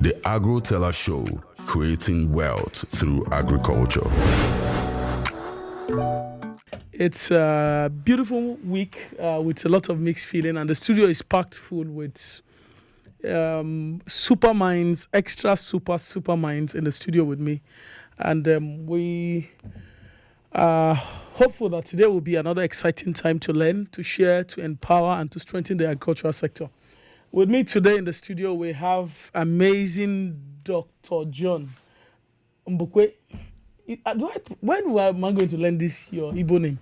The Agro Teller Show, creating wealth through agriculture. It's a beautiful week with a lot of mixed feeling, and the studio is packed full with super minds, extra super minds in the studio with me. And we are hopeful that today will be another exciting time to learn, to share, to empower, and to strengthen the agricultural sector. With me today in the studio, we have amazing Dr. John Mbukwe. When am I going to learn this, your Igbo name?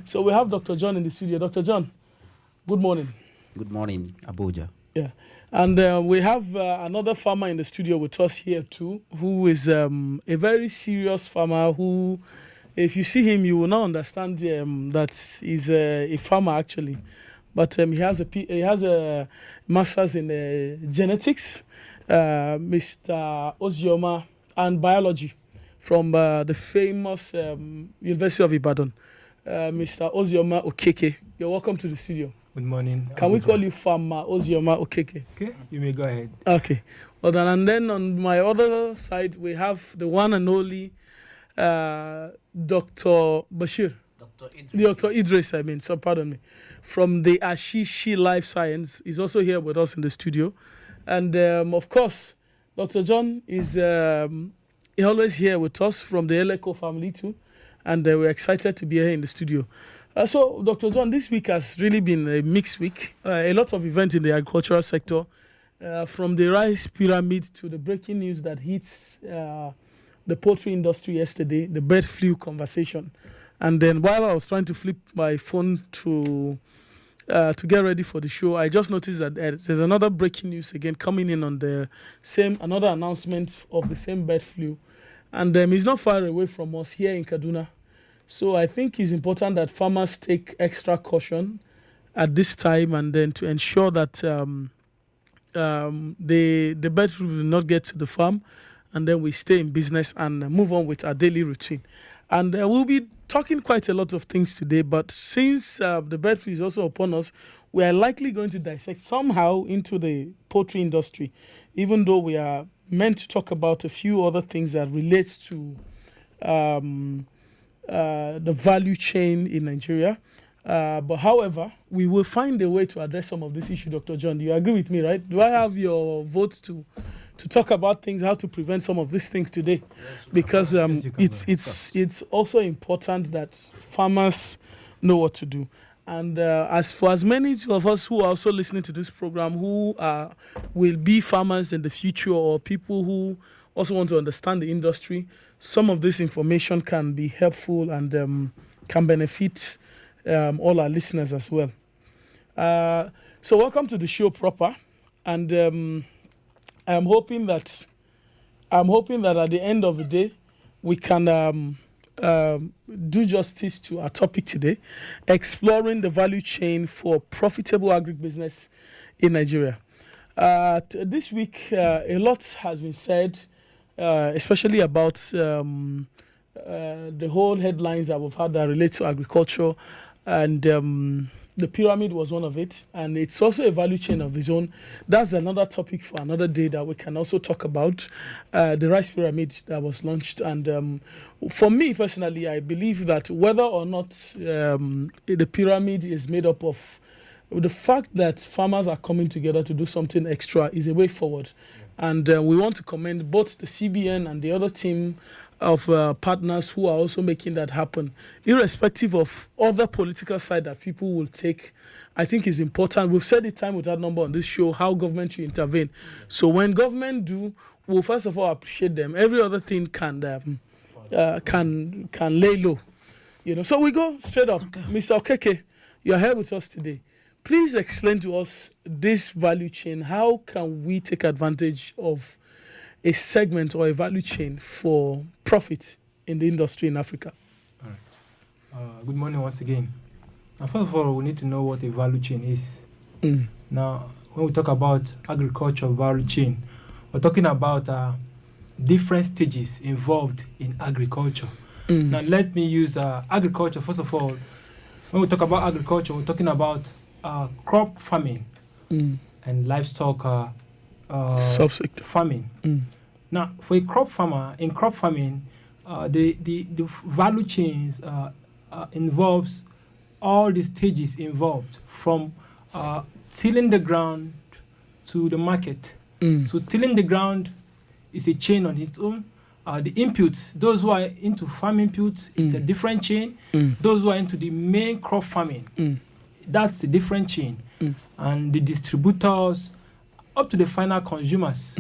So we have Dr. John in the studio. Dr. John, good morning. Good morning, Abuja. Yeah. And we have another farmer in the studio with us here too, who is a very serious farmer who, if you see him, you will not understand that he's a farmer actually. But he has a master's in genetics, Mr. Ozioma, and biology from the famous University of Ibadan. Mr. Ozioma Okeke, you're welcome to the studio. Good morning. Can we call you Farmer Ozioma Okeke? Okay, you may go ahead. Okay. Well, and then on my other side, we have the one and only Dr. Bashir. Dr. Idris, so pardon me. From the Ashishi Life Science. He's also here with us in the studio. And of course, Dr. John is always here with us from the Eleko family too. And we're excited to be here in the studio. So, Dr. John, this week has really been a mixed week. A lot of events in the agricultural sector, from the rice pyramid to the breaking news that hits the poultry industry yesterday, the bird flu conversation. And then while I was trying to flip my phone to get ready for the show, I just noticed that there's another breaking news again coming in on the same, another announcement of the same bird flu. And it's not far away from us here in Kaduna. So I think it's important that farmers take extra caution at this time and then to ensure that the bird flu will not get to the farm, and then we stay in business and move on with our daily routine. And we'll be talking quite a lot of things today, but since the bird flu is also upon us, we are likely going to dissect somehow into the poultry industry, even though we are meant to talk about a few other things that relates to the value chain in Nigeria. But however, we will find a way to address some of this issue, Dr. John. Do you agree with me, right? Do I have your votes to talk about things, how to prevent some of these things today? Yes, because it's also important that farmers know what to do. And as for as many of us who are also listening to this program who will be farmers in the future, or people who also want to understand the industry, some of this information can be helpful and can benefit all our listeners as well. So welcome to the show proper. And I'm hoping that at the end of the day, we can do justice to our topic today, exploring the value chain for profitable agribusiness in Nigeria. This week, a lot has been said, especially about the whole headlines that we've had that relate to agriculture, and the pyramid was one of it, and it's also a value chain of its own. That's another topic for another day that we can also talk about, the rice pyramid that was launched. And for me personally, I believe that whether or not the pyramid is made up of, the fact that farmers are coming together to do something extra is a way forward. Yeah. And we want to commend both the CBN and the other team of partners who are also making that happen, irrespective of other political side that people will take. I think is important. We've said it time without number on this show how government should intervene. So when government do, we'll first of all appreciate them. Every other thing can lay low, So we go straight up. Okay. Mr. Okeke, you're here with us today. Please explain to us this value chain. How can we take advantage of a segment or a value chain for profit in the industry in Africa? All right. Good morning once again. Now, first of all, we need to know what a value chain is. Now, when we talk about agriculture value chain, we're talking about different stages involved in agriculture. Now, let me use agriculture. First of all, when we talk about agriculture, we're talking about crop farming and livestock Subsector. farming. Now, for a crop farmer, in crop farming, the value chains involves all the stages involved from tilling the ground to the market. So tilling the ground is a chain on its own. The inputs, those who are into farm inputs, it's a different chain. Those who are into the main crop farming, that's a different chain. And the distributors up to the final consumers.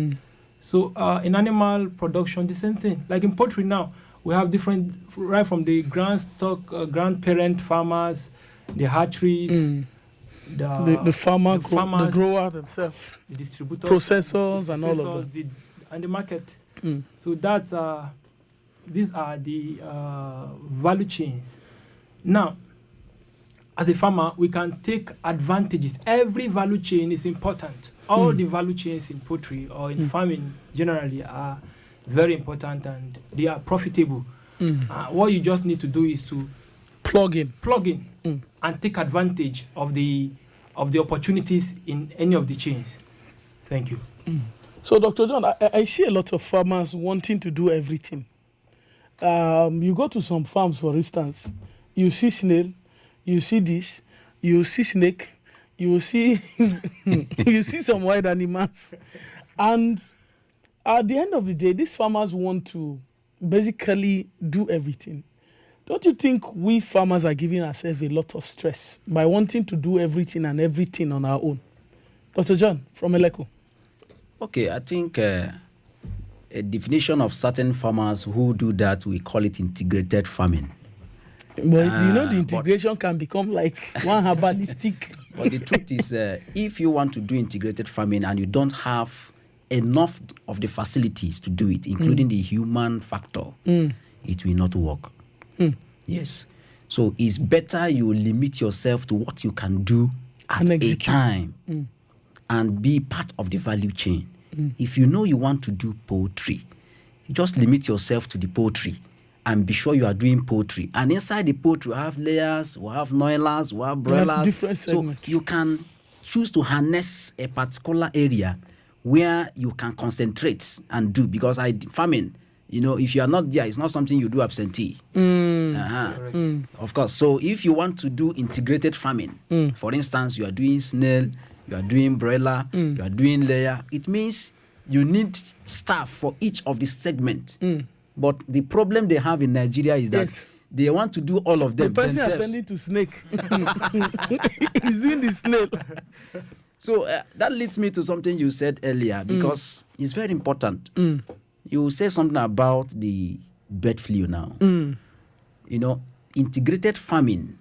So in animal production, the same thing. Like in poultry now, we have different, right from the grandparent farmers, the hatcheries, the farmer, the grower themselves, the distributors, processors, and all of that, and the market. So that's these are the value chains. Now, as a farmer, we can take advantages. Every value chain is important. All the value chains in poultry or in farming generally are very important and they are profitable. What you just need to do is to plug in and take advantage of the opportunities in any of the chains. Thank you. So, Dr. John, I see a lot of farmers wanting to do everything. You go to some farms, for instance, you see snail, you see this, you see snake, you see you see some wild animals, and at the end of the day, these farmers want to basically do everything. Don't you think we farmers are giving ourselves a lot of stress by wanting to do everything on our own? Dr. John from Eleko. Okay, I think a definition of certain farmers who do that, we call it integrated farming. But do you know the integration can become like one herbalistic? But the truth is, if you want to do integrated farming and you don't have enough of the facilities to do it, including the human factor, it will not work. Yes. So it's better you limit yourself to what you can do at a time and be part of the value chain. If you know you want to do poultry, you just limit yourself to the poultry and be sure you are doing poultry. And inside the poultry, we have layers, we have noilers, we have broilers. Different segments. So you can choose to harness a particular area where you can concentrate and do. Because farming, if you are not there, it's not something you do absentee. Of course. So if you want to do integrated farming, for instance, you are doing snail, you are doing broiler, you are doing layer, it means you need staff for each of the segments. But the problem they have in Nigeria is that they want to do all of them themselves. The person attending to snake is doing the snail. So that leads me to something you said earlier, because it's very important. You say something about the bird flu now. Integrated farming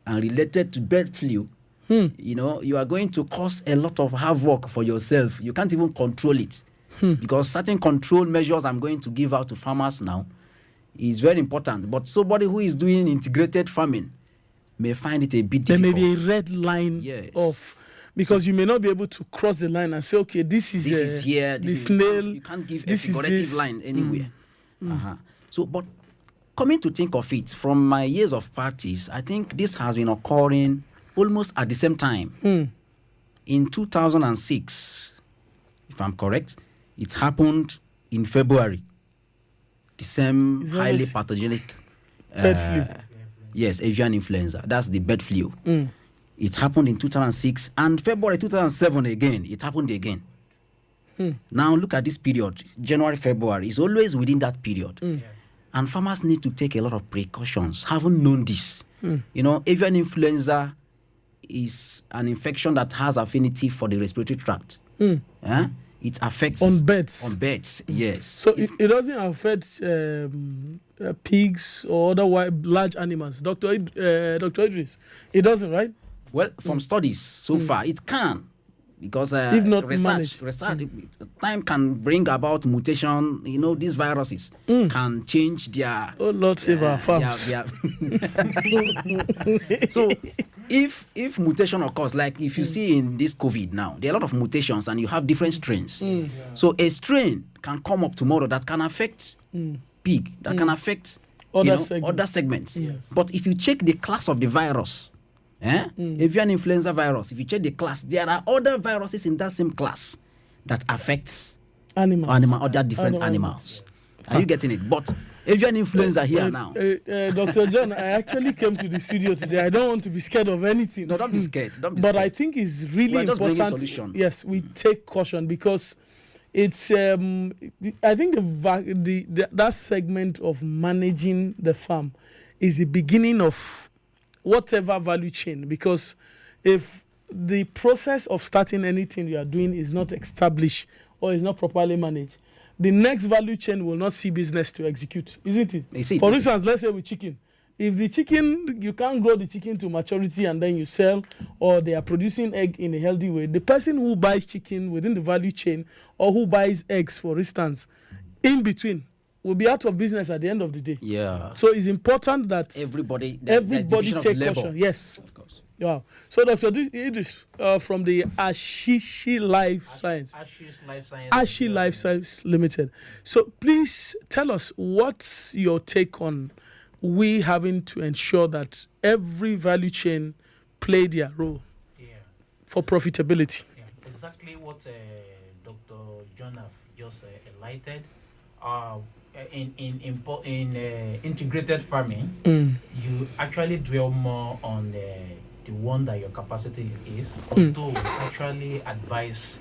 and related to bird flu, you are going to cause a lot of havoc for yourself. You can't even control it. Because certain control measures I'm going to give out to farmers now is very important. But somebody who is doing integrated farming may find it a bit difficult. There may be a red line off. Because you may not be able to cross the line and say, okay, this is here, this snail. You can't give a figurative line anywhere. So, but coming to think of it, from my years of practice, I think this has been occurring almost at the same time. In 2006, if I'm correct, it happened in February. The same highly pathogenic bird flu. Yes, avian influenza. That's the bird flu. It happened in 2006, and February 2007 again, it happened again. Now look at this period, January, February, it's always within that period. And farmers need to take a lot of precautions, haven't known this. Avian influenza is an infection that has affinity for the respiratory tract. It affects... On birds? On birds, yes. So it doesn't affect pigs or other large animals. Dr. Idris, it doesn't, right? Well, from studies so far, it can, because if not research time can bring about mutation. These viruses can change their... Oh, Lord save our farms. So, if mutation occurs, like if you see in this COVID now, there are a lot of mutations and you have different strains. So a strain can come up tomorrow that can affect pig, that can affect other segments. But if you check the class of the virus, avian influenza virus, if you check the class, there are other viruses in that same class that affects Animals. other different animals. Are you getting it? But if you're an influencer here now, Dr. John, I actually came to the studio today. I don't want to be scared of anything. no, don't be scared. Don't be But scared. I think it's really We're just bringing important. solution. Yes, we take caution because it's. I think that segment of managing the farm is the beginning of whatever value chain. Because if the process of starting anything you are doing is not established or is not properly managed, the next value chain will not see business to execute, isn't it? For instance, let's say with chicken. If the chicken, you can't grow the chicken to maturity and then you sell, or they are producing egg in a healthy way, the person who buys chicken within the value chain or who buys eggs, for instance, in between, will be out of business at the end of the day. Yeah. So it's important that Everybody take caution. Yes. Of course. Wow. So Dr. Idris, from the Ashishi Life Science. Ashi Life Science Limited. So please tell us what's your take on we having to ensure that every value chain play their role for profitability. Yeah, exactly what Dr. John have just enlightened. In integrated farming, you actually dwell more on the one that your capacity is. Although we actually advise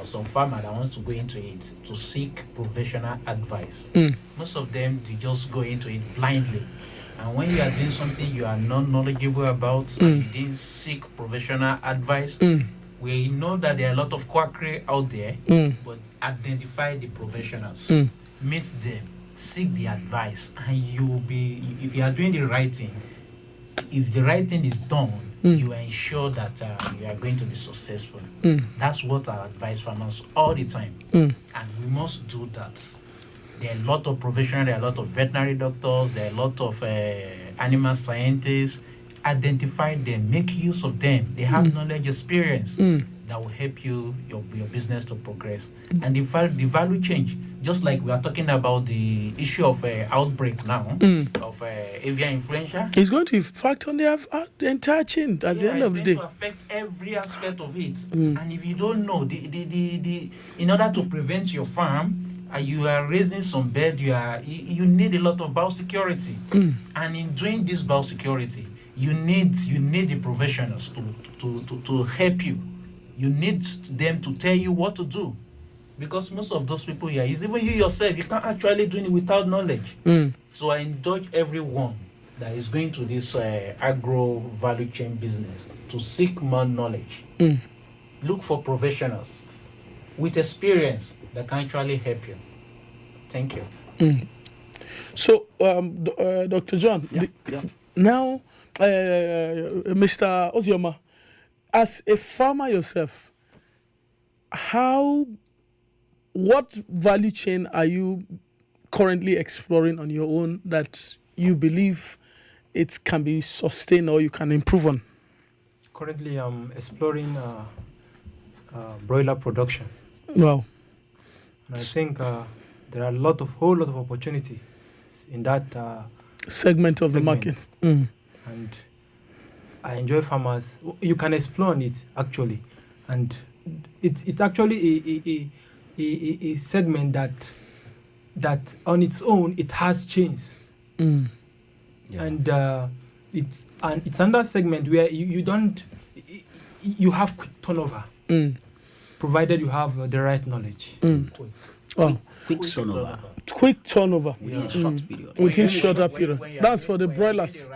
some farmer that wants to go into it to seek professional advice. Most of them, they just go into it blindly. And when you are doing something you are not knowledgeable about, and you didn't seek professional advice, we know that there are a lot of quackery out there, but identify the professionals, meet them, seek the advice, and you will be, if you are doing the right thing, if the right thing is done, you ensure that you are going to be successful. That's what I advise farmers all the time. And we must do that. There are a lot of professionals, there are a lot of veterinary doctors, there are a lot of animal scientists. Identify them, make use of them. They have knowledge, experience that will help your business to progress. And the value change, just like we are talking about the issue of outbreak now of avian influenza. It's going to affect on the entire chain at the end of the day. It's going to affect every aspect of it. And if you don't know, in order to prevent your farm, you are raising some bird, you need a lot of biosecurity. And in doing this biosecurity, you need the professionals to help you. You need them to tell you what to do, because most of those people here, is even you yourself, you can't actually do it without knowledge. So I indulge everyone that is going to this agro value chain business to seek more knowledge. Look for professionals with experience that can actually help you. Thank you. So, Dr. John, now, Mr. Ozioma, as a farmer yourself, what value chain are you currently exploring on your own that you believe it can be sustained or you can improve on? Currently, I'm exploring broiler production. Wow. And I think there are a whole lot of opportunity in that segment of the market. And I enjoy farmers. You can explore on it actually, and it's actually a segment that on its own it has changed, and it's another segment where you have quick turnover, provided you have the right knowledge. Wow. Quick turnover within a short period. within shorter period. That's for the broilers.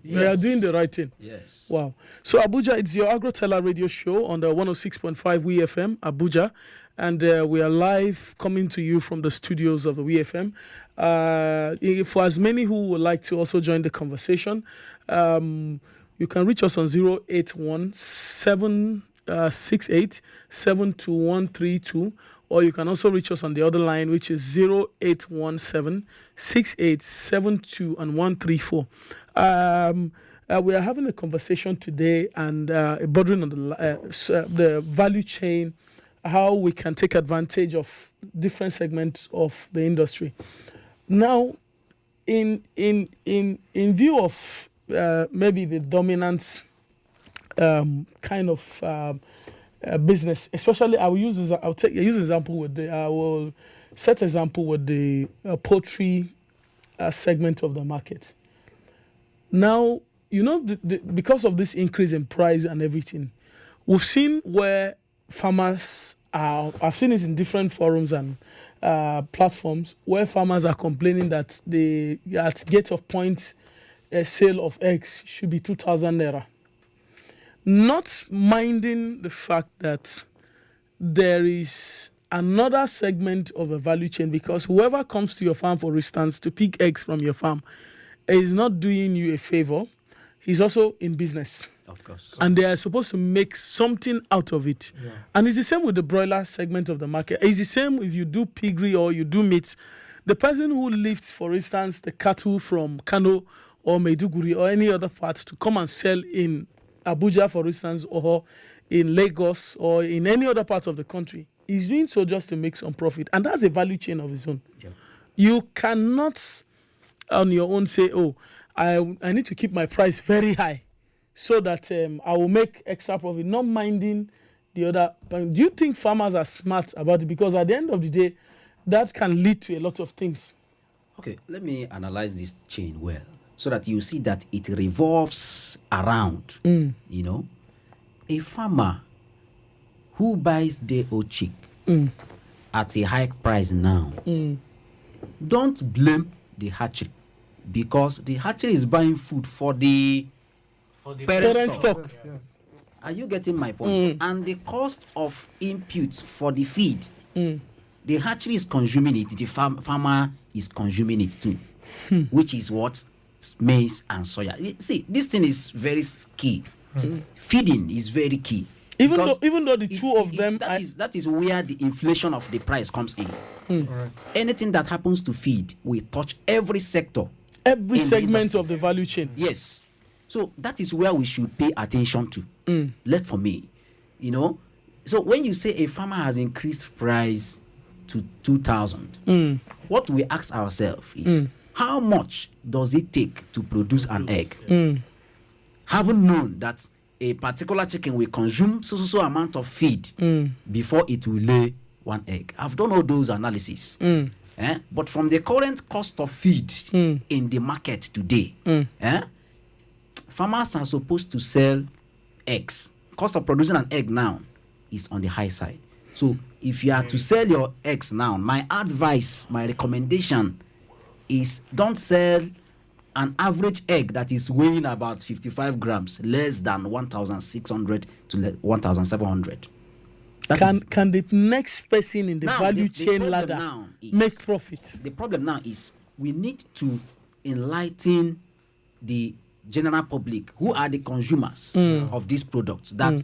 They are doing the right thing. Yes. Wow. So Abuja, it's your AgroTeller radio show on the 106.5 WeFM Abuja, and we are live coming to you from the studios of the WeFM. For as many who would like to also join the conversation, you can reach us on 081 768 72132. Or you can also reach us on the other line, which is 0817 6872 and 134. We are having a conversation today and bordering on the value chain, how we can take advantage of different segments of the industry. Now, in view of maybe the dominant kind of business, especially I will use use example with I will set example with the poultry segment of the market. Now, because of this increase in price and everything, we've seen where farmers are. I've seen it in different forums and platforms where farmers are complaining that the at gate of point sale of eggs should be 2,000 naira. Not minding the fact that there is another segment of a value chain, because whoever comes to your farm, for instance, to pick eggs from your farm is not doing you a favor. He's also in business. Of course. And they are supposed to make something out of it. Yeah. And it's the same with the broiler segment of the market. It's the same if you do piggery or you do meat. The person who lifts, for instance, the cattle from Kano or Maiduguri or any other part to come and sell in Abuja, for instance, or in Lagos or in any other part of the country, is doing so just to make some profit. And that's a value chain of its own. Yeah. You cannot on your own say, oh, I need to keep my price very high so that I will make extra profit, not minding the other. Do you think farmers are smart about it? Because at the end of the day, that can lead to a lot of things. Okay, let me analyze this chain well so that you see that it revolves around, a farmer who buys day-old chick at a high price now. Don't blame the hatchery, because the hatchery is buying food for the parent stock. Yes. Are you getting my point? And the cost of inputs for the feed, the hatchery is consuming it, the farmer is consuming it too, which is what? Maize and soya. See, this thing is very key. Feeding is very key. Even though the two of them... That is where the inflation of the price comes in. Right. Anything that happens to feed will touch every sector. Every segment of the value chain. Yes. So that is where we should pay attention to. For me, So when you say a farmer has increased price to 2,000, what we ask ourselves is, how much does it take to produce an egg? Having known that a particular chicken will consume so amount of feed before it will lay one egg. I've done all those analyses. But from the current cost of feed in the market today, farmers are supposed to sell eggs. Cost of producing an egg now is on the high side. So if you are to sell your eggs now, my advice, my recommendation is don't sell an average egg that is weighing about 55 grams, less than 1,600 to 1,700. Can the next person in the value chain ladder make profit? The problem now is we need to enlighten the general public, who are the consumers of these products, that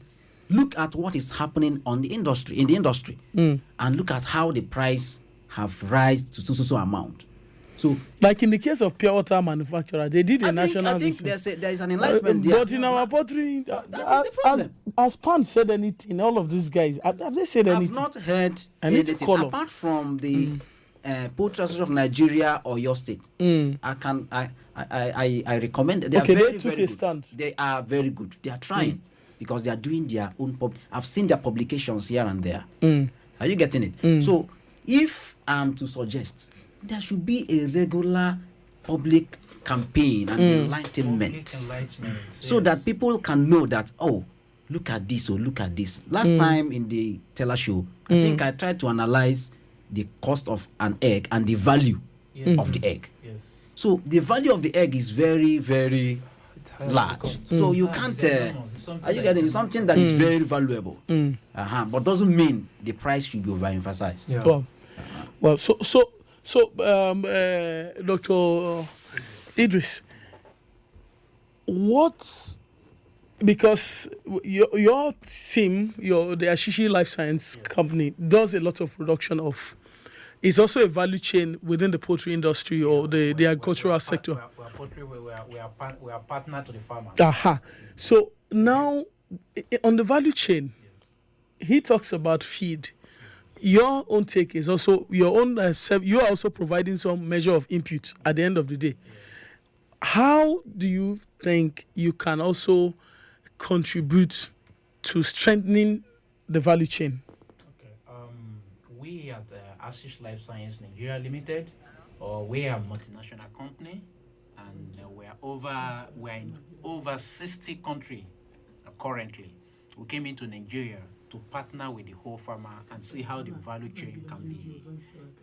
look at what is happening in the industry, and look at how the price have risen to so amount. So, like in the case of pure water manufacturer, they did a national. I think there is an enlightenment there. But in our poultry, that is the problem. Has PAN said anything? All of these guys, have they said anything? I've not heard anything apart from the Poultry Association of Nigeria or your state. I recommend. They are very good. Stand. They are very good. They are trying because they are doing their own. I've seen their publications here and there. Are you getting it? So, if I'm to suggest, there should be a regular public campaign and enlightenment, so that people can know that, oh, look at this, or look at this. Last time in the Teller show, I think I tried to analyze the cost of an egg and the value of the egg. Yes. So the value of the egg is very, very large. So you can't. Are you getting something that is very valuable? But doesn't mean the price should be overemphasized. Yeah. Well, so, Dr. Idris, because your team, the Ashishi Life Science Company, does a lot of production of, it's also a value chain within the poultry industry or the agricultural sector. We are partner to the farmer. So now, on the value chain, he talks about feed. Your own take is also your own. You are also providing some measure of input at the end of the day. How do you think you can also contribute to strengthening the value chain? Okay. We at Ashish Life Science Nigeria Limited, we are a multinational company, and we're in over 60 countries currently. We came into Nigeria to partner with the whole farmer and see how the value chain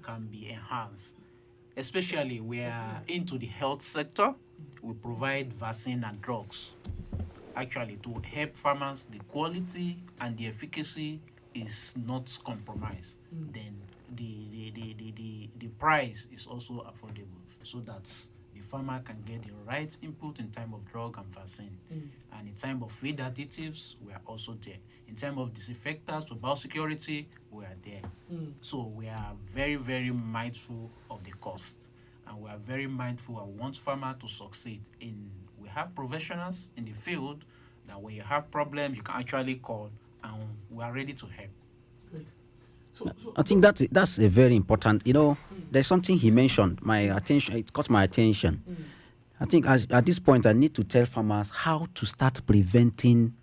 can be enhanced. Especially, we are into the health sector. We provide vaccine and drugs. Actually, to help farmers, the quality and the efficacy is not compromised. Then the price is also affordable, so that the farmer can get the right input in time of drug and vaccine. And in time of feed additives, we are also there. In time of disinfectants for biosecurity, we are there. So we are very, very mindful of the cost, and we are very mindful and want farmer to succeed. We have professionals in the field that when you have problems, you can actually call, and we are ready to help. I think that's a very important. There's something he mentioned. It caught my attention. I think at this point, I need to tell farmers how to start preventing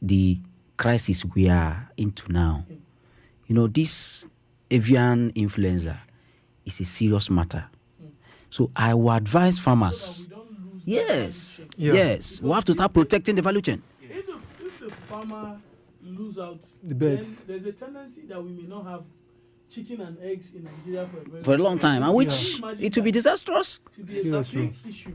the crisis we are into now. This avian influenza is a serious matter. So I will advise farmers. So that we don't lose Yes, the value chain. yes, we have to start protecting the value chain. If the farmer lose out, The then birds. there's a tendency that we may not have chicken and eggs in Nigeria For a long time, and which Can you imagine it will be that? disastrous. To be a Seriously. big issue.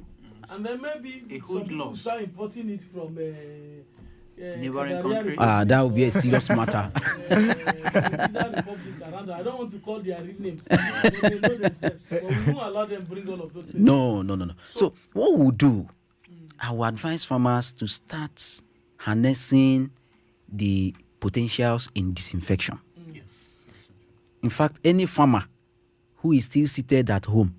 And then maybe A some hood people loss. start importing it from Neighboring Canarian country. Republic That would be a or, serious matter. Visa Republic around. I don't want to call their real names. They know themselves. But we won't allow them bring all of those things. No. So what we'll do, I will advise farmers to start harnessing the potentials in disinfection. Yes. In fact, any farmer who is still seated at home,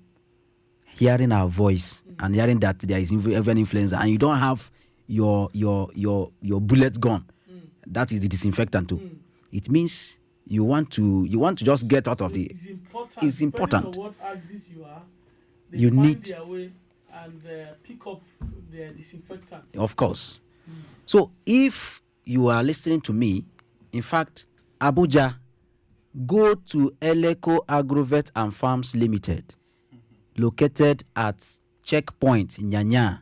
hearing our voice and hearing that there is avian influenza, and you don't have your bullet gun, that is the disinfectant too. It means you want to just get out of the. It's important. It's important. Depending on what axis you are, they You find need- their way and pick up their disinfectant. Of course. So if you are listening to me, in fact, Abuja, go to Eleco Agrovet and Farms Limited, located at Checkpoint Nyanya,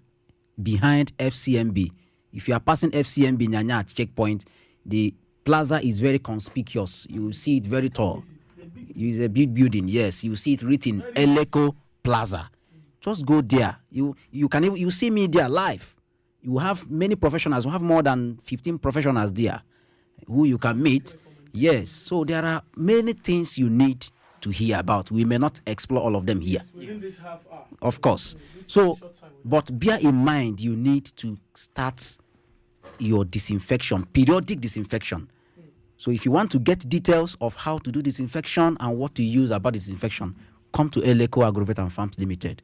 behind FCMB. If you are passing FCMB Nyanya at Checkpoint, the plaza is very conspicuous. You will see it very tall. It's a big building. Yes, you see it written Eleco Plaza. Just go there. You can even, you see me there live. You have many professionals. We have more than 15 professionals there who you can meet. Yes. So there are many things you need to hear about. We may not explore all of them here. Within this half hour. Of course. This So, short time we but bear in mind, you need to start your disinfection, periodic disinfection. So if you want to get details of how to do disinfection and what to use about disinfection, come to Eleco Agrovet and Farms Limited.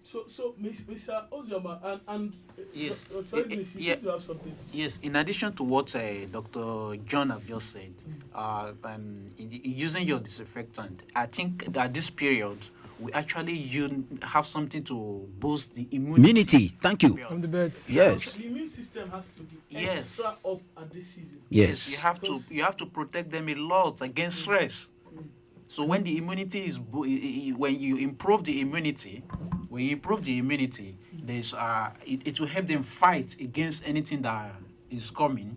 So, Mr. Ozioma, and Yes. Dr. Idris, you Yeah. seem to have something. Yes, in addition to what Dr. John have just said, using your disinfectant, I think at this period, we actually have something to boost the Immunity. Thank you. From the birds. Yes. The immune system has to be Yes. extra up at this season. Yes. You have to protect them a lot against stress. So when the immunity is when you improve the immunity, there's it will help them fight against anything that is coming.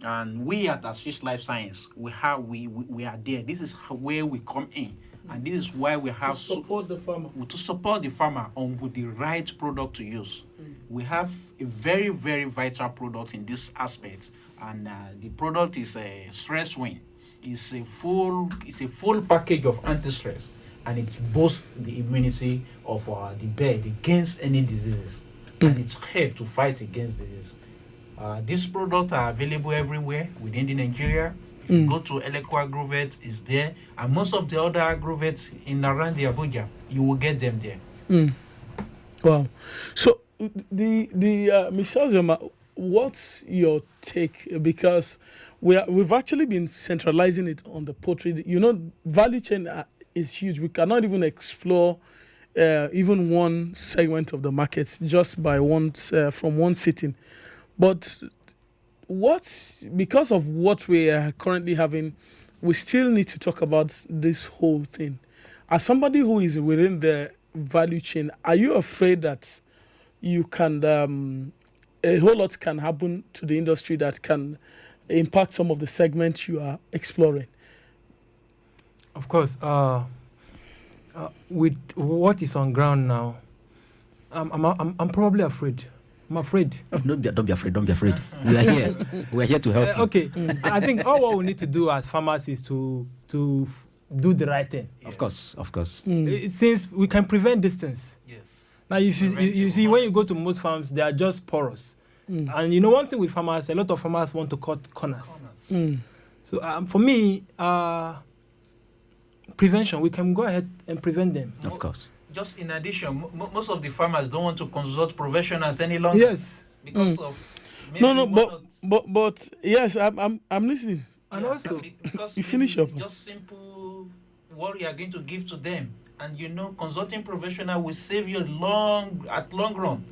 And we at Ashish Life Science, we are there. This is where we come in, and this is why we have To support the farmer. to support the farmer on with the right product to use. We have a very, very vital product in this aspect, and the product is a stress win. It's a full package of anti-stress, and it boosts the immunity of the bird against any diseases, and it's help to fight against disease. These products are available everywhere within the Nigeria. If you go to Eleco Agrovet, it's there, and most of the other agrovets in around the Abuja, you will get them there. Wow. So Mr. Ozioma, what's your take? Because we've actually been centralizing it on the poultry. Value chain is huge. We cannot even explore even one segment of the market just by from one sitting. But because of what we are currently having, we still need to talk about this whole thing. As somebody who is within the value chain, are you afraid that you can a whole lot can happen to the industry that can impact some of the segments you are exploring? Of course, with what is on ground now, I'm probably afraid. I'm afraid. Oh, don't be afraid. Don't be afraid. We are here. We are here to help you. Okay. I think all what we need to do as farmers is to do the right thing. Of course. Since we can prevent these things. Yes. Now, you see, when you go to most farms, they are just porous. And you know, one thing with farmers, a lot of farmers want to cut corners. So for me, prevention, we can go ahead and prevent them. Of course. Just in addition, most of the farmers don't want to consult professionals any longer. Yes. Because of but yes, I'm listening. And also, because you finish up. Just simple what you are going to give to them, and consulting professional will save you long run.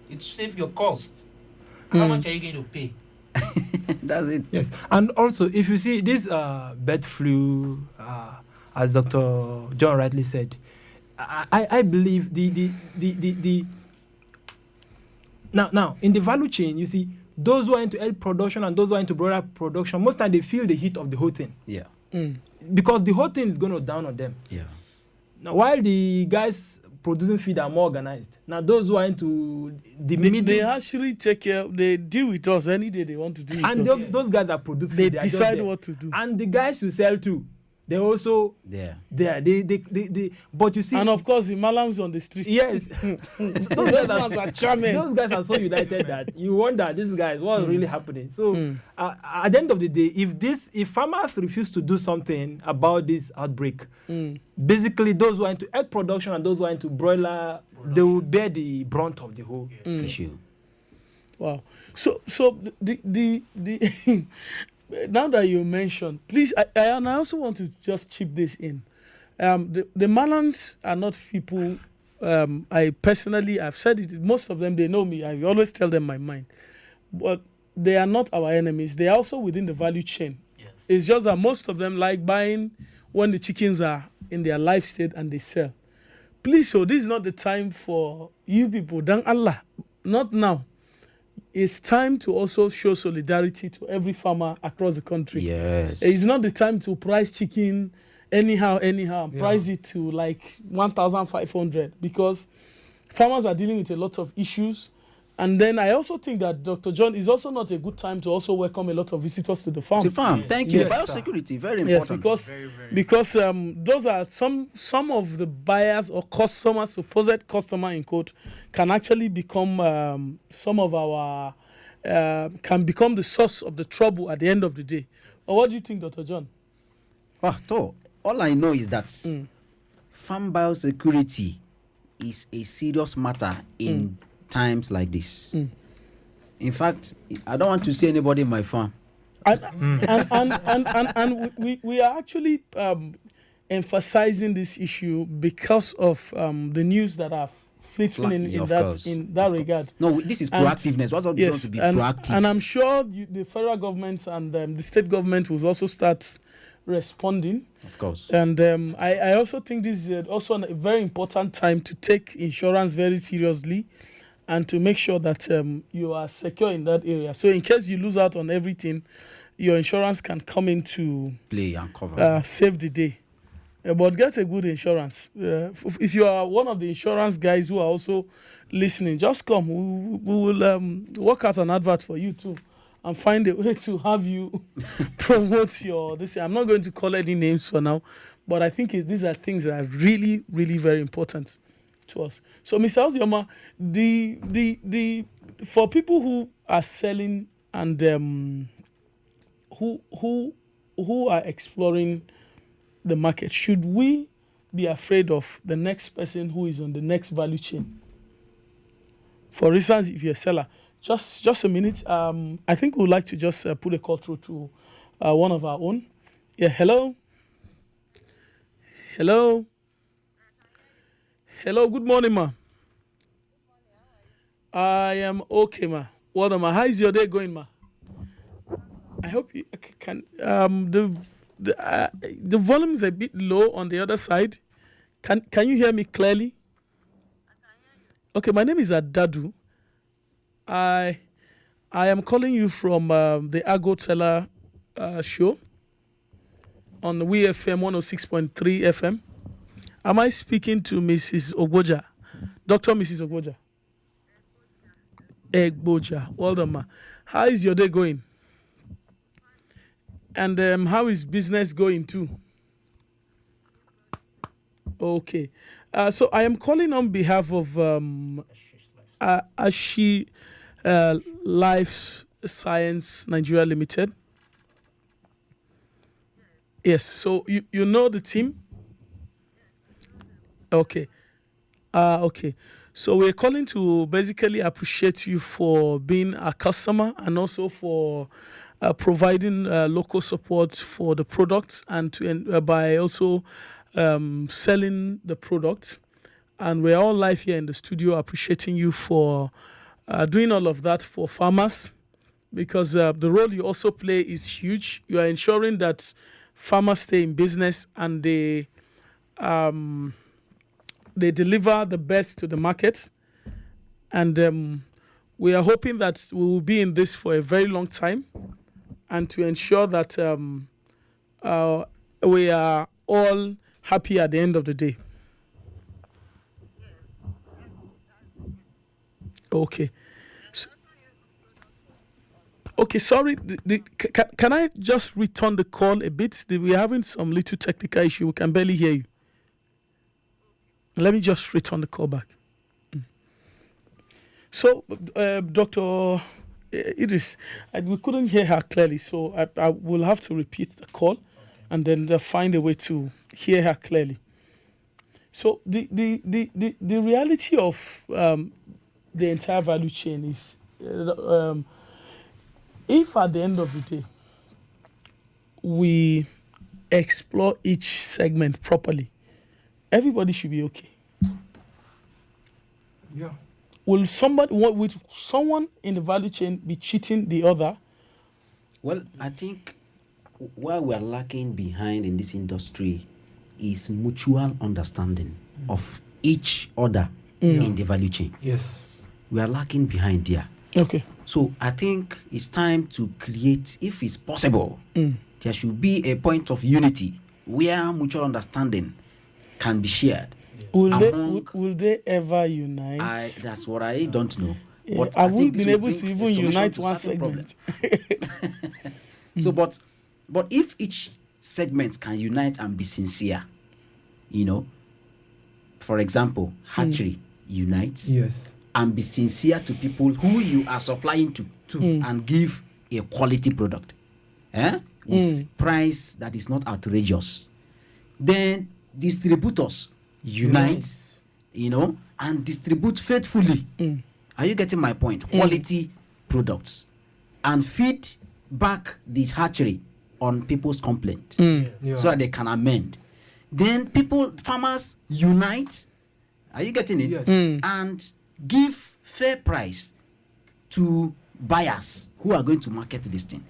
It save your cost. How much are you going to pay? That's it. Yes. And also, if you see this bird flu, as Dr. John rightly said, I believe the now in the value chain, you see those who are into egg production and those who are into broiler production, most time they feel the heat of the whole thing. Yeah. Because the whole thing is going to down on them. Yes. Now, while the guys producing feed are more organized, now those who are into the They actually take care. They deal with us any day they want to do it. and those guys that produce They feed, are just decide there. what to do. And the guys who sell too, they also There. there. They but you see, And of course, the malams on the street. yes, Those ones are charming. those guys are so united that you wonder these guys what's really happening. So at the end of the day, if farmers refuse to do something about this outbreak, basically those who are into egg production and those who are into broiler, they will bear the brunt of the whole Issue. Wow. So the now that you mentioned, please, and I also want to just chip this in. The Malans are not people. I personally, I've said it. Most of them, they know me. I always tell them my mind, but they are not our enemies. They are also within the value chain. Yes. It's just that most of them like buying when the chickens are in their life state and they sell. Please, so this is not the time for you people. Thank Allah, not now. It's time to also show solidarity to every farmer across the country. Yes. It's not the time to price chicken anyhow, and price it to like 1,500 because farmers are dealing with a lot of issues. And then I also think that Dr. John is also not a good time to also welcome a lot of visitors to the farm. To farm. Thank you. Yes, Biosecurity, very important. Yes, because those are some of the buyers or customers, supposed customer in quote, can actually become some of our can become the source of the trouble at the end of the day. Or what do you think, Dr. John? All I know is that farm biosecurity is a serious matter in times like this. In fact, I don't want to see anybody in my farm. And we are actually emphasizing this issue because of the news that are flickering in that regard. No, this is proactiveness. What's up to be proactive? And I'm sure the federal government and the state government will also start responding. Of course. And I also think this is also a very important time to take insurance very seriously and to make sure that you are secure in that area. So in case you lose out on everything, your insurance can come into play and cover. Save the day. But get a good insurance. If you are one of the insurance guys who are also listening, just come. We will work out an advert for you too and find a way to have you promote your this. I'm not going to call any names for now, but I think these are things that are really, really very important to us. So, Mr. Ozioma, the for people who are selling and who are exploring the market, should we be afraid of the next person who is on the next value chain? For instance, if you're a seller, just a minute. I think we would like to just put a call through to one of our own. Yeah, hello. Hello. Hello, good morning, ma. I am okay, ma. Well, ma, how is your day going, ma? I hope you can. The volume is a bit low on the other side. Can you hear me clearly? Okay, my name is Adadu. I am calling you from the Agro Teller show on the WeFM 106.3 FM. Am I speaking to Mrs. Ogboja? Dr. Mrs. Ogboja? Egboja. Well done, ma. How is your day going? And how is business going too? Okay. So I am calling on behalf of Ashi Life Science Nigeria Limited. Yes. So you know the team? Okay. Okay. So we're calling to basically appreciate you for being a customer and also for providing local support for the products and by also selling the product. And we're all live here in the studio appreciating you for doing all of that for farmers, because the role you also play is huge. You are ensuring that farmers stay in business and they deliver the best to the market. And we are hoping that we will be in this for a very long time, and to ensure that we are all happy at the end of the day. Okay. Okay, sorry. Can I just return the call a bit? We're having some little technical issue. We can barely hear you. Let me just return the call back. So, Dr. Idris, we couldn't hear her clearly, so I will have to repeat the call and then find a way to hear her clearly. So, the reality of the entire value chain is, if at the end of the day we explore each segment properly, everybody should be okay. Yeah. Will someone in the value chain be cheating the other? Well, I think where we are lacking behind in this industry is mutual understanding of each other in the value chain. Yes. We are lacking behind there. Okay. So I think it's time to create, if it's possible, there should be a point of unity where mutual understanding can be shared. Will they ever unite? That's what I don't know. Yeah, But have I we think this been will able to bring a even solution unite to one certain segment? So, but if each segment can unite and be sincere, for example, hatchery unites and be sincere to people who you are supplying to and give a quality product with price that is not outrageous. Then distributors unite, and distribute faithfully. Are you getting my point? Quality products, and feed back the hatchery on people's complaint so that they can amend. Then farmers unite. Are you getting it? Yes. And give fair price to buyers who are going to market this thing.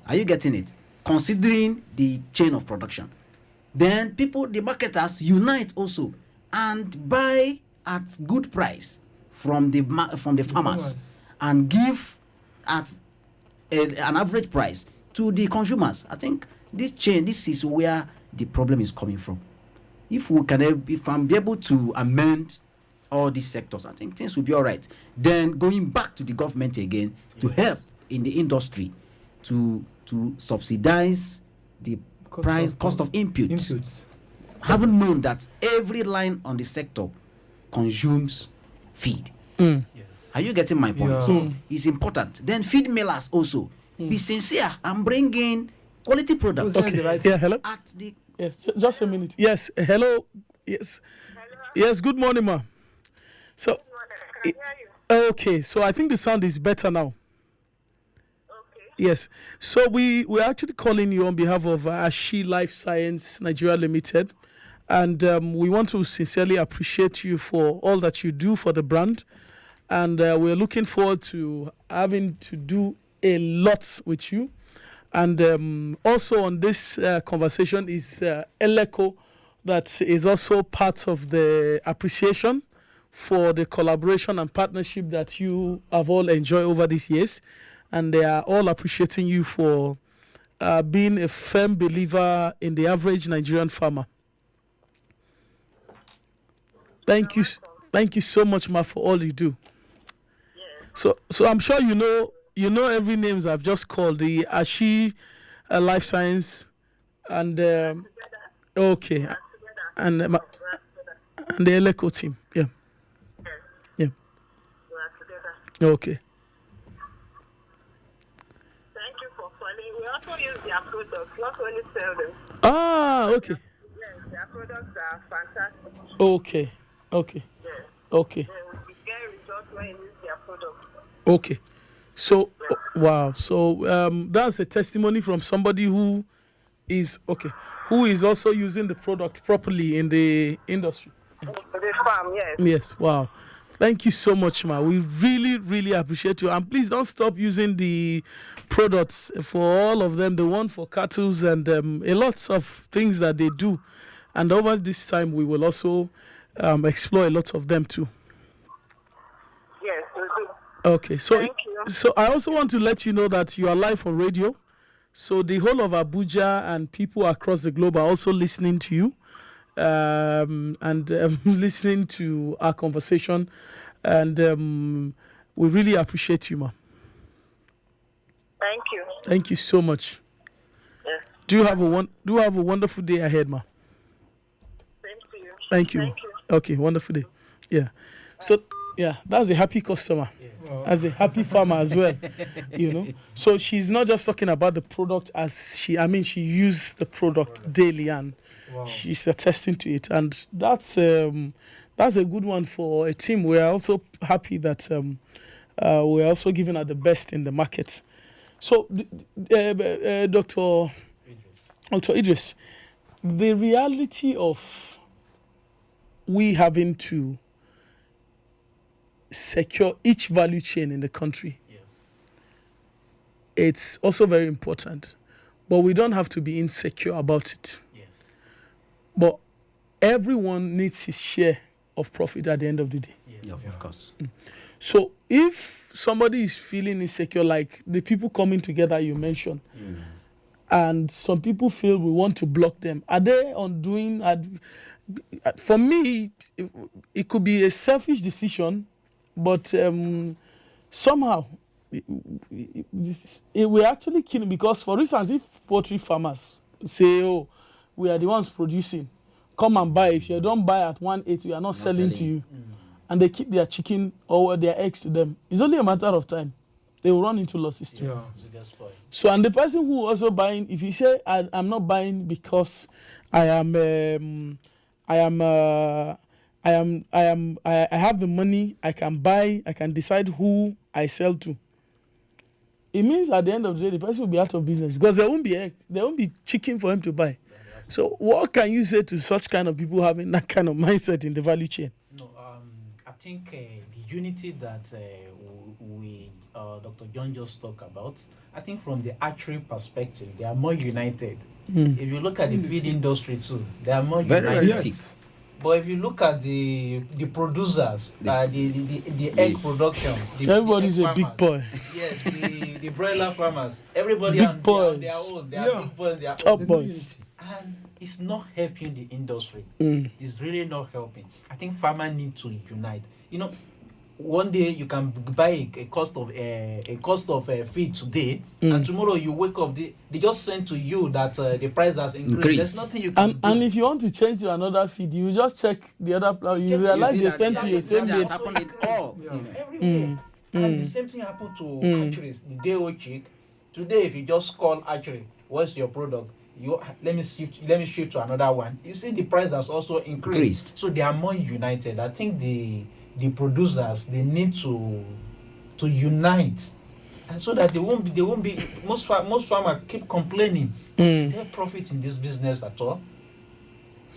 Are you getting it? Considering the chain of production. Then the marketers unite also and buy at good price from the farmers and give at an average price to the consumers. I think this is where the problem is coming from. If I'm able to amend all these sectors, I think things will be all right. Then going back to the government again to help in the industry to subsidize the cost of inputs. Haven't known that every line on the sector consumes feed. Mm. Yes. Are you getting my point? Yeah. So it's important. Then feed millers also be sincere and bring in quality products. Okay. Yeah, hello. At the Yes, just a minute. Yes, hello. Yes. Hello. Yes, good morning, ma. So, I can hear you. okay, so I think the sound is better now. Okay. Yes. So we're actually calling you on behalf of Ashi Life Science Nigeria Limited. And we want to sincerely appreciate you for all that you do for the brand. And we're looking forward to having to do a lot with you. And also on this conversation is Eleco, that is also part of the appreciation for the collaboration and partnership that you have all enjoyed over these years. And they are all appreciating you for being a firm believer in the average Nigerian farmer. Thank you so much, Ma, for all you do. So I'm sure you know every names I've just called, the Ashi Life Science and okay, and the Eleco team. Yeah. Okay. Thank you for calling. We also use their products, not only sell them. Ah, okay. Yes, their products are fantastic. Okay. Yes. Okay. We get results when you use their products. Okay. So, wow. So, that's a testimony from somebody who is also using the product properly in the industry. The farm, yes. Yes. Wow. Thank you so much, Ma. We really, really appreciate you. And please don't stop using the products for all of them, the one for cattle and a lot of things that they do. And over this time, we will also explore a lot of them too. Yes, we do. Okay. So, Thank you. so I also want to let you know that you are live on radio. So the whole of Abuja and people across the globe are also listening to you. And listening to our conversation, and we really appreciate you, Ma. Thank you. Thank you so much. Yes. Do you have a wonderful day ahead, Ma? Same to you. Thank you. Thank Ma. you. Okay, wonderful day. Yeah. So that's a happy customer, as a happy farmer as well. So she's not just talking about the product she used the product daily, and she's attesting to it, and that's a good one for a team. We are also happy that we're also giving her the best in the market. So, Dr. Idris, the reality of we having to secure each value chain in the country, it's also very important, but we don't have to be insecure about it. But everyone needs his share of profit at the end of the day. Yeah, of course. So if somebody is feeling insecure, like the people coming together you mentioned, and some people feel we want to block them, are they undoing? For me, it could be a selfish decision, but somehow we're actually killing, because, for instance, if poultry farmers say, "Oh, we are the ones producing, come and buy. If you don't buy at 180, we are not selling to you," and they keep their chicken or their eggs to them, it's only a matter of time. They will run into losses too. So, and the person who also buying, if you say, I'm not buying because I have the money, I can buy, I can decide who I sell to, it means at the end of the day, the person will be out of business, because there won't be egg, there won't be chicken for him to buy. So what can you say to such kind of people having that kind of mindset in the value chain? No, I think the unity that Dr. John just talked about, I think from the archery perspective, they are more united. If you look at the feed industry too, they are more united. Yes. But if you look at the producers, the egg production, everybody's the a big boy. Yes, the broiler farmers, everybody Big on boys. their own. They are big boys. They are Top own. boys. And it's not helping the industry. It's really not helping. I think farmers need to unite. One day you can buy a cost of feed today, and tomorrow you wake up, they just send to you that the price has increased. There's nothing you can do. And if you want to change to another feed, you just check the other. You realize they sent to you the same day. Everywhere. And the same thing happened to hatcheries. The day old chick. Today, if you just call hatchery, what's your product? Let me shift to another one. You see, the price has also increased. So they are more united. I think the producers, they need to unite, and so that they won't be most farmers keep complaining. Is there profit in this business at all?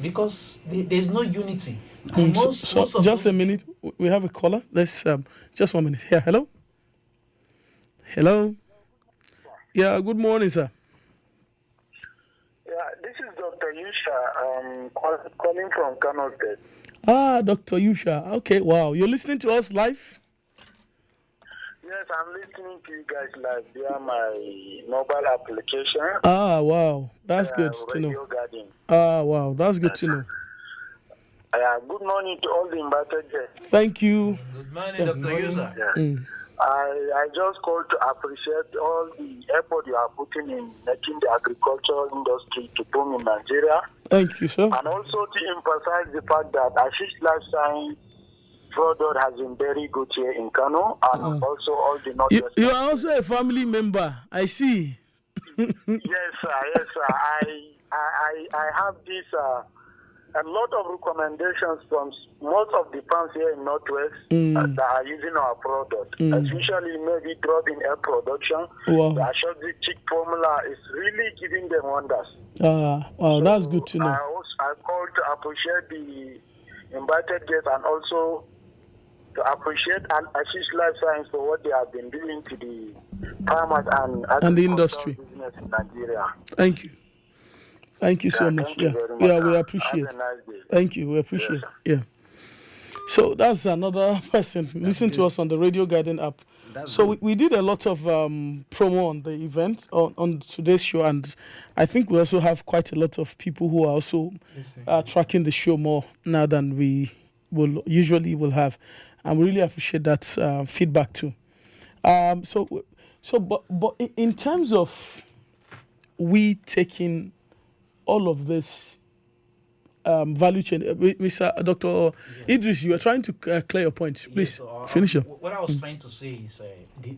Because there's no unity. And just a minute, we have a caller. Let's just 1 minute. Yeah, hello. Yeah, good morning, sir. Yusha. Calling from Kano State. Dr. Yusha. Okay, wow. You're listening to us live? Yes, I'm listening to you guys live via my mobile application. Wow. That's good to know. Radio Garden. Wow. That's good to know. Good morning to all the invited guests. Thank you. Good morning, Dr. User. Yeah. I just called to appreciate all the effort you are putting in making the agricultural industry to boom in Nigeria. Thank you, sir. And also to emphasize the fact that Ashish Life Science product has been very good here in Kano, and also all the Northwest. You are also a family member, I see. Yes, sir. Yes, sir. I have this a lot of recommendations from most of the farms here in Northwest that are using our product, especially maybe drop in air production. Wow. The Ashozi chick formula is really giving them wonders. Wow, that's good to know. I called to appreciate the invited guests and also to appreciate Ashish Life Science for what they have been doing to the farmers and the industry business in Nigeria. Thank you. Thank you so much. Thank you very much. We appreciate. Have a nice day. Thank you. We appreciate. Yeah. So that's another person. Listen to us on the Radio Garden app. So we did a lot of promo on the event on today's show, and I think we also have quite a lot of people who are also tracking the show more now than we will have, and we really appreciate that feedback too. But in terms of we taking all of this value chain, Mr. Dr. Idris, you are trying to clear your point. Please finish up. What I was trying to say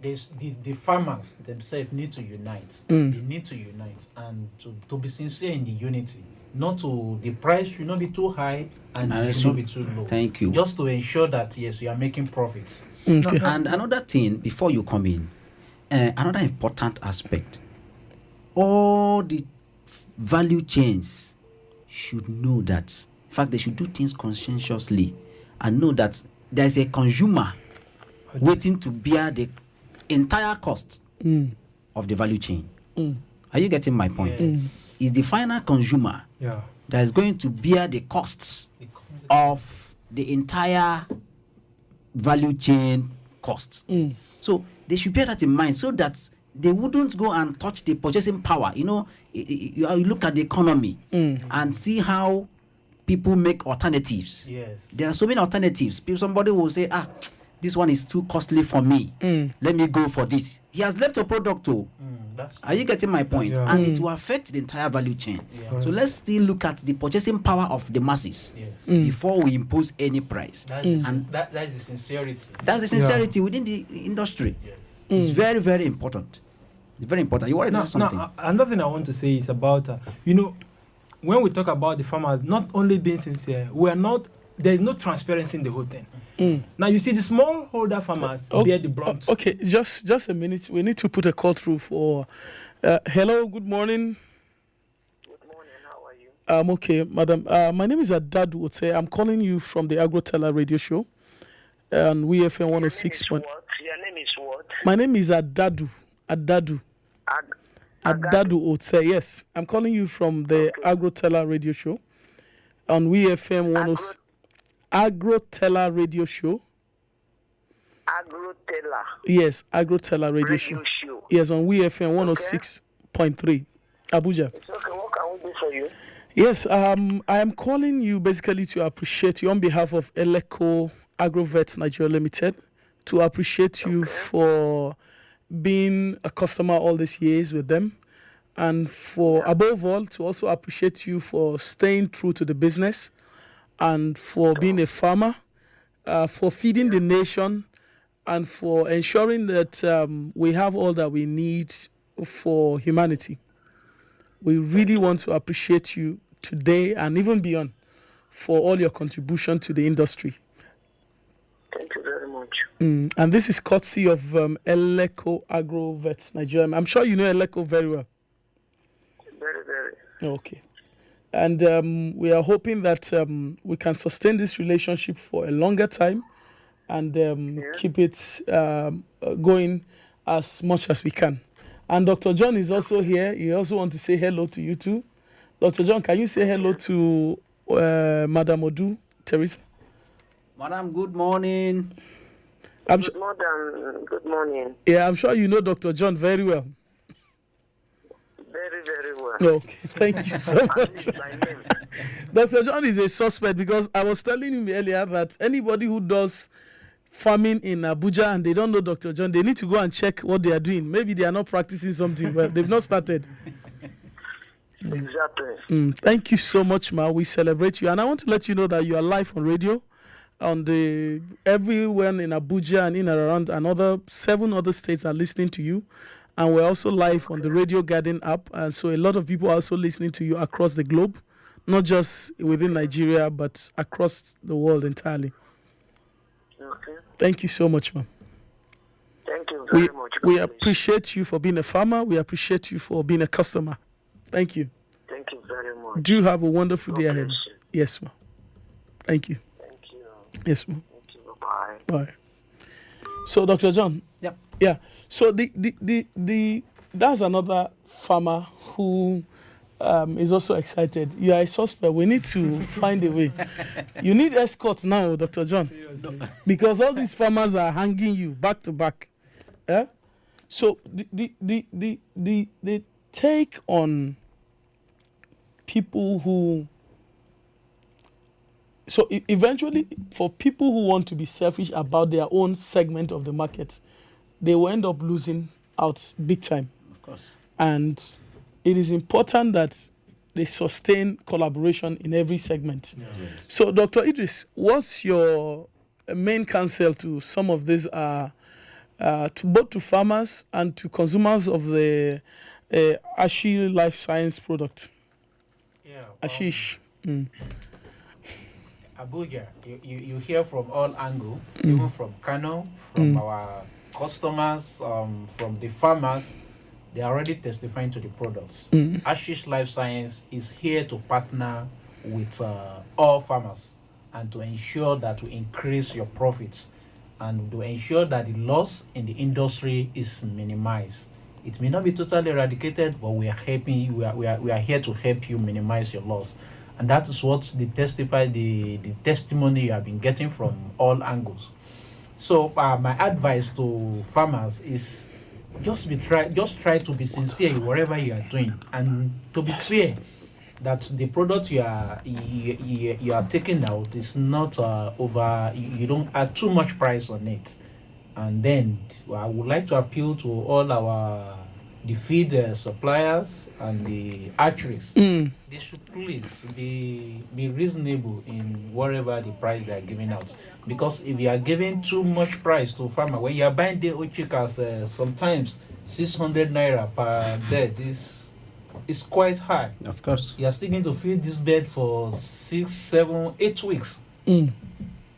is the farmers themselves need to unite. They need to unite and to be sincere in the unity. Not to the price should not be too high and it should not be too low. Thank you. Just to ensure that yes, you are making profits. Okay. And another thing before you come in, another important aspect, all the value chains should know that, in fact, they should do things conscientiously and know that there's a consumer waiting to bear the entire cost of the value chain. Are you getting my point? Yes. Is the final consumer that is going to bear the costs of the entire value chain cost. So they should bear that in mind so that they wouldn't go and touch the purchasing power. You know, you look at the economy and see how people make alternatives. Yes. There are so many alternatives. Somebody will say, this one is too costly for me. Let me go for this. He has left a product too. Are you getting my point? Yeah. And it will affect the entire value chain. So let's still look at the purchasing power of the masses before we impose any price. That is the sincerity. That's the sincerity within the industry. Yes. It's very, very important. It's very important. You wanted to say something? Another thing I want to say is about, when we talk about the farmers not only being sincere, there's no transparency in the whole thing. Now you see the smallholder farmers bear the brunt. Okay, just a minute. We need to put a call through for. Hello, good morning. Good morning, how are you? I'm okay, madam. My name is Adadu Ote. I'm calling you from the Agro radio show. And we FM 106. Your name is what? My name is Adadu. Adadu Ote. Yes, I'm calling you from the Agro radio show. On we FM 106. Agro radio show. Agro Yes, Agro radio show. Yes, on we FM 106.3, Abuja. It's okay, what can we do for you? Yes, I am calling you basically to appreciate you on behalf of Eleco Agrovet Nigeria Limited, to appreciate you for being a customer all these years with them, and for above all to also appreciate you for staying true to the business and for being a farmer, for feeding the nation, and for ensuring that we have all that we need for humanity. We really want to appreciate you today and even beyond for all your contribution to the industry. Thank you very much. And this is courtesy of Eleco Agrovet Nigeria. I'm sure you know Eleco very well. Very, very. Okay. And we are hoping that we can sustain this relationship for a longer time and keep it going as much as we can. And Dr. John is also here. He also wants to say hello to you too. Dr. John, can you say hello to Madam Odu, Teresa? Madam, good morning. Good morning. Good morning. Yeah, I'm sure you know Dr. John very well. Very, very well. Okay, thank you so much. My name. Dr. John is a suspect because I was telling him earlier that anybody who does farming in Abuja and they don't know Dr. John, they need to go and check what they are doing. Maybe they are not practicing something, but they've not started. Exactly. Thank you so much, Ma. We celebrate you. And I want to let you know that you are live on radio on the everywhere in Abuja and in and around, another 7 other states are listening to you. And we're also live on the Radio Garden app. And so a lot of people are also listening to you across the globe, not just within Nigeria, but across the world entirely. Okay. Thank you so much, ma'am. Thank you very much. We appreciate you for being a farmer. We appreciate you for being a customer. Thank you. Thank you very much. Do have a wonderful God day ahead. bless you. Yes, ma'am. Thank you. Thank you. Yes, ma'am. Thank you. Bye. Bye. So, Dr. John. Yep. Yeah. So that's another farmer who is also excited. You are a suspect. We need to find a way. You need escort now, Dr. John, because all these farmers are hanging you back to back. Yeah. So the take on people who. So eventually, for people who want to be selfish about their own segment of the market, they will end up losing out big time. Of course. And it is important that they sustain collaboration in every segment. Yeah. So, Dr. Idris, what's your main counsel to some of these, to both to farmers and to consumers of the Ashi Life Science product? Yeah. Ashish. Abuja, you hear from all angles, even from Kano, from our customers, from the farmers. They are already testifying to the products. Ashish Life Science is here to partner with all farmers and to ensure that we increase your profits and to ensure that the loss in the industry is minimized. It may not be totally eradicated, but we are helping you. We are here to help you minimize your loss. And that is what the testimony you have been getting from all angles. So my advice to farmers is just try to be sincere in whatever you are doing, and to be fair that the product you are taking out is not over. You don't add too much price on it. And then I would like to appeal to all the feed suppliers and the hatcheries. They should please be reasonable in whatever the price they are giving out. Because if you are giving too much price to farmer, when you are buying the chicas, sometimes 600 naira per dead is quite high. Of course. You are still going to feed this bird for 6, 7, 8 weeks.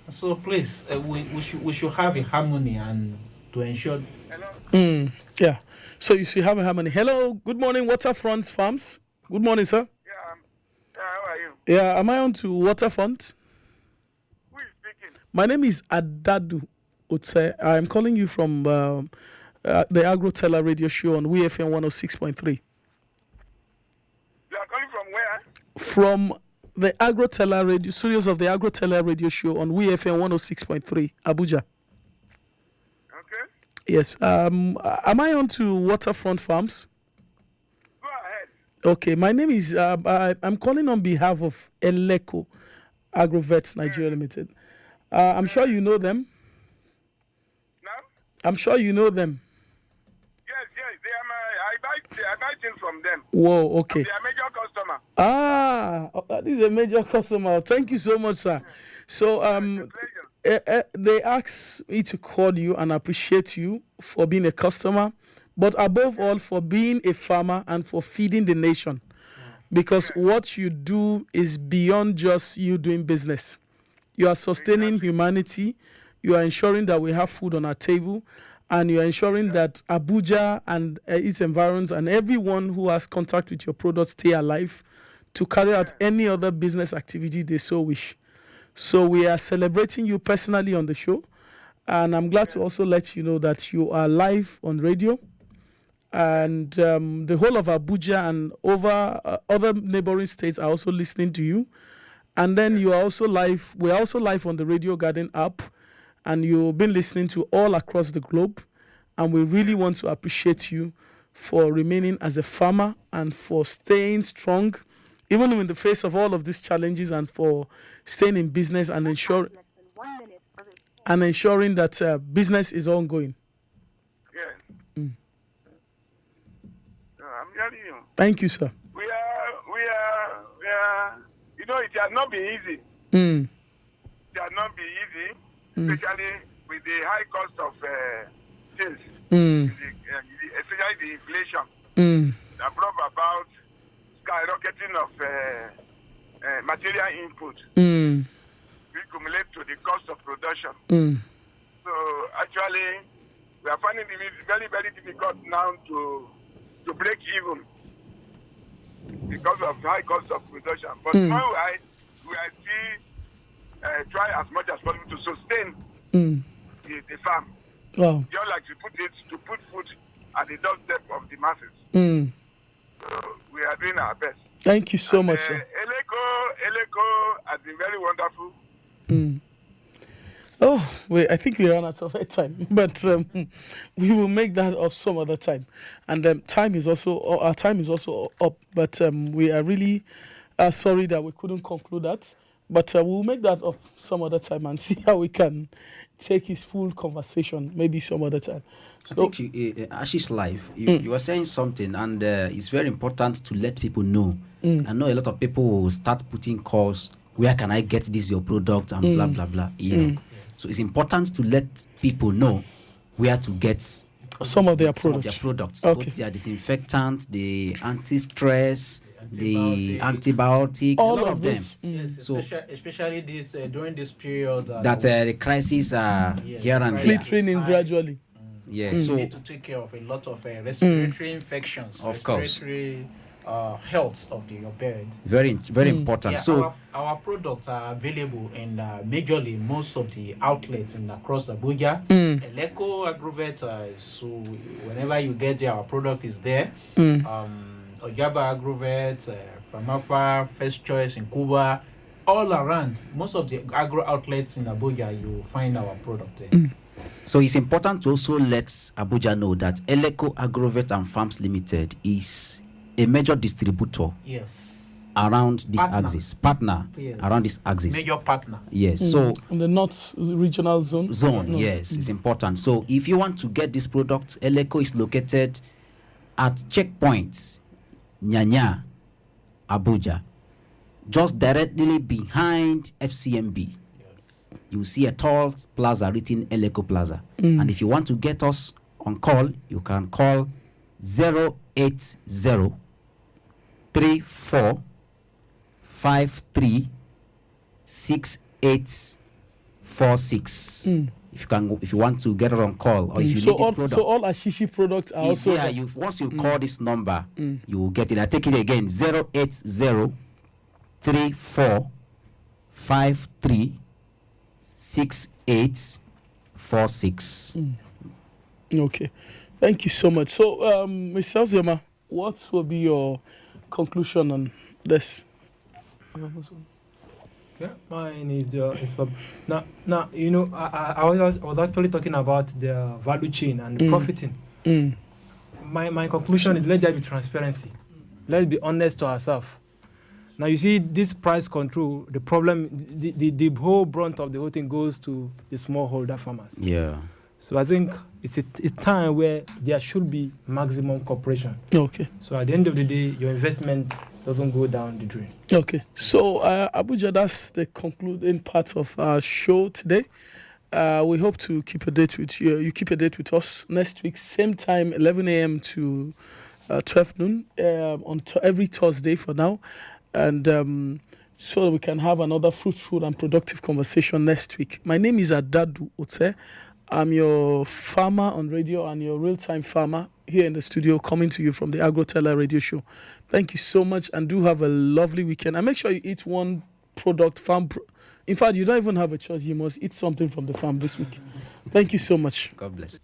So please, we should have a harmony and to ensure. Yeah. So you should have a harmony. Hello. Good morning, Waterfront Farms. Good morning, sir. How are you? Yeah. Am I on to Waterfront? Who is speaking? My name is Adadu Utse. I'm calling you from the Agro Teller radio show on WFM 106.3. You are calling from where? From the Agro Teller radio studios of the Agro Teller radio show on WFM 106.3, Abuja. Okay. Yes. Am I on to Waterfront Farms? Go ahead. Okay. My name is. I'm calling on behalf of Eleco Agrovets Nigeria Limited. I'm sure you know them. No? I'm sure you know them. Yes. They are I buy things from them. Whoa. Okay. They are major customer. This is a major customer. Thank you so much, sir. So Pleasure. they asked me to call you and appreciate you for being a customer, but above all for being a farmer and for feeding the nation, because what you do is beyond just you doing business. You are sustaining humanity. You are ensuring that we have food on our table, and you are ensuring that Abuja and its environs and everyone who has contact with your products stay alive to carry out any other business activity they so wish. So we are celebrating you personally on the show, and I'm glad to also let you know that you are live on radio. and the whole of Abuja and over other neighboring states are also listening to you. And then you are also live. We're also live on the Radio Garden app, and you've been listening to all across the globe. And we really want to appreciate you for remaining as a farmer and for staying strong, even in the face of all of these challenges, and for staying in business and ensuring that business is ongoing. Yeah. I'm hearing you. Thank you, sir. We are. It has not been easy. Mm. It has not been easy, especially with the high cost of things, especially the inflation that brought about skyrocketing of material input, which accumulate to the cost of production. So actually, we are finding it very, very difficult now to break even because of high cost of production. But now we are still try as much as possible to sustain the farm. Wow. Just like to put food at the doorstep of the masses. So we are doing our best. Thank you so much, sir. Eleko has been very wonderful. Oh, wait, I think we ran out of time, but we will make that up some other time. And our time is also up, but we are really sorry that we couldn't conclude that. But we'll make that up some other time and see how we can take his full conversation maybe some other time. I think Ashish Live, you were saying something, and it's very important to let people know. I know a lot of people will start putting calls, where can I get this your product, and blah blah blah. You know, so it's important to let people know where to get some of their products. Okay. Both their disinfectant, the anti-stress, the antibiotics, all a lot of them. Yes, So especially this during this period that the crises are here and there. Filtering in gradually. Yeah, So so we need to take care of a lot of respiratory infections, Of course. respiratory health of your bird. very important. Yeah, So our products are available in majorly most of the outlets in across Abuja. Eleko Agrovet, so whenever you get there, our product is there. Ojaba Agrovet, Famafa, First Choice in Cuba, all around. Most of the agro outlets in Abuja, you find our product there. So it's important to also let Abuja know that Eleko Agrovet and Farms Limited is a major distributor around this axis, partner around this axis. Major partner. Yes. So in the North Regional Zone. Yes, it's important. So if you want to get this product, Eleko is located at checkpoints, Nyanya, Abuja, just directly behind FCMB. You see a tall plaza written Eleko Plaza. And if you want to get us on call, you can call 080 34 53 6846. If you want to get it on call, or if you need this product. So all Ashishi products are also there. Once you call this number, you will get it. I take it again, 080 34 53 6846. Okay, thank you so much. So, Mr. Zema, what will be your conclusion on this? Yeah, mine is now. You know, I was actually talking about the value chain and the profiting. My conclusion is, let there be transparency. Let's be honest to ourselves. Now you see this price control, the problem, the whole brunt of the whole thing goes to the smallholder farmers. Yeah. So I think it's time where there should be maximum cooperation. Okay. So at the end of the day, your investment doesn't go down the drain. Okay. So Abuja, that's the concluding part of our show today. We hope to keep a date with you. You keep a date with us next week, same time, 11 a.m. to 12 noon on every Thursday for now. And so that we can have another fruitful and productive conversation next week. My name is Adadu Ote. I'm your farmer on radio and your real-time farmer here in the studio, coming to you from the Agro radio show. Thank you so much, and do have a lovely weekend. And make sure you eat one product, in fact, you don't even have a choice. You must eat something from the farm this week. Thank you so much. God bless.